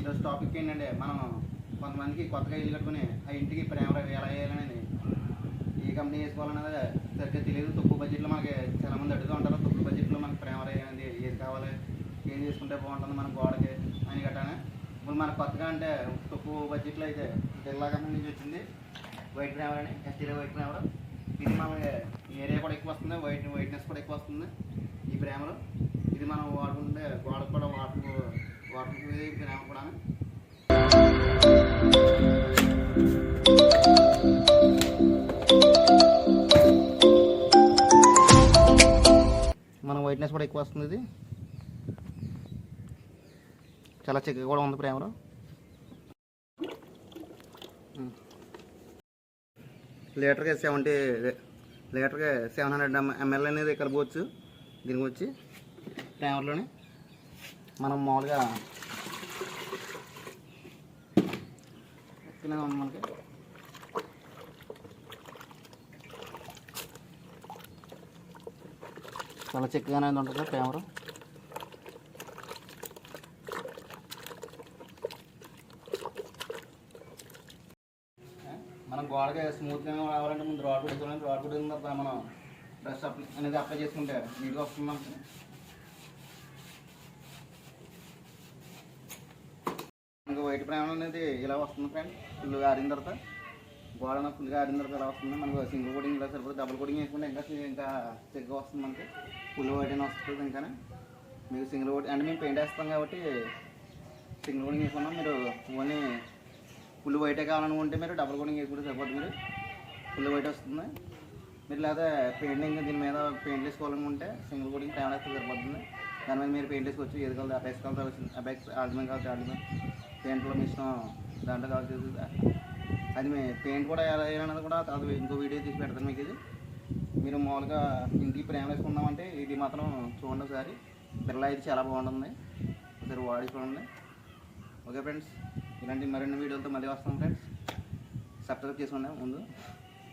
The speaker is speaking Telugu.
ఈరోజు టాపిక్ ఏంటంటే మనం కొంతమందికి కొత్తగా ఇల్లు కట్టుకుని ఆ ఇంటికి ప్రేమ ఎలా వేయాలనేది ఏ కంపెనీ వేసుకోవాలనేది సరిగ్గా తెలియదు. తక్కువ బడ్జెట్లో మనకి చాలామంది అడుగుతూ ఉంటారు. తక్కువ బడ్జెట్లో మనకి ప్రేమ వేయాలని ఏది కావాలి, ఏది తీసుకుంటే బాగుంటుంది మన గోడకి అని గట్టానే. ఇప్పుడు మనకు కొత్తగా అంటే తక్కువ బడ్జెట్లో అయితే బిర్లా కంపెనీ నుంచి వచ్చింది వైట్ ప్రేమర్ అని, ఎస్టీలో వైట్ ప్రేమర్. ఇది మనకి ఏరియా కూడా ఎక్కువ వస్తుంది, వైట్నెస్ కూడా ఎక్కువ వస్తుంది ఈ ప్రేమలో. ఇది మనం వాడుకుంటే గోడకు కూడా వాడుకుంటుంది ప్రేమ కూడా. మన వైట్నెస్ కూడా ఎక్కువ వస్తుంది. ఇది చాలా చిక్కగా కూడా ఉంది ప్రేమలో. లీటర్కి 700 ml అనేది కలుపుకోవచ్చు. దీనికి వచ్చి ప్రేమర్లోని మనం మామూలుగా ఉంది మనకి. చాలా చిక్కగానే ఉంటుంది ప్రేమరు. మనం గోడగా స్మూత్గా రావాలంటే ముందు రాడ్ కుట్టుకోవాలి. రాడ్ కుట్టిన తర్వాత మనం బ్రష్ అనేది అప్లై చేసుకుంటే నీట్గా వస్తుంది మనకి. మనకి వైట్ ప్రేమ అనేది ఇలా వస్తుంది ఫ్రెండ్. ఫుల్గా ఆరిన తర్వాత గోడ ఫుల్గా ఆరిన తర్వాత ఇలా వస్తుంది. మనకు సింగిల్ కోటింగ్ ఇలా సరిపోతుంది. డబుల్ కోటింగ్ వేసుకుంటే ఇంకా చెగ్గా వస్తుంది మనకి. ఫుల్ వైట్ అయినా వస్తుంది. ఇంకా మీకు సింగిల్ కోటింగ్ అంటే మేము పెయింట్ వేస్తాం కాబట్టి సింగిల్ కోటింగ్ వేసుకున్నాం. మీరు ఓన్లీ ఫుల్ వైటే కావాలనుకుంటే మీరు డబుల్ కోటింగ్ వేసుకుంటే సరిపోతుంది. మీరు ఫుల్ వైట్ వస్తుంది. మీరు లేదా పెయింటింగ్ దీని మీద పెయింట్ వేసుకోవాలనుకుంటే సింగిల్ కోటింగ్ ప్రేమ వేస్తే సరిపోతుంది. దాని మీద మీరు పెయింట్ వేసుకోవచ్చు. ఏది కావాలి అపెక్స్ కావాలి అపెక్స్, ఆల్టమేట్ కావాలి ఆల్టమేట్, పెయింట్లో మీ ఇష్టం దాంట్లో కావాలి. అది మీ పెయింట్ కూడా ఎలా వేయాలన్నది కూడా అది ఇంకో వీడియో తీసి పెడతాను మీకు. ఇది మీరు మామూలుగా ఇంటికి ప్రేమ వేసుకుందామంటే ఇది మాత్రం చూడండి ఒకసారి. బిర్లా ఇది చాలా బాగుంటుంది, ఒకసారి వాడి చూడండి. ఓకే ఫ్రెండ్స్, ఇలాంటి మరిన్ని వీడియోలతో మళ్ళీ వస్తాం ఫ్రెండ్స్. సబ్స్క్రైబ్ చేసుకోండి ముందు.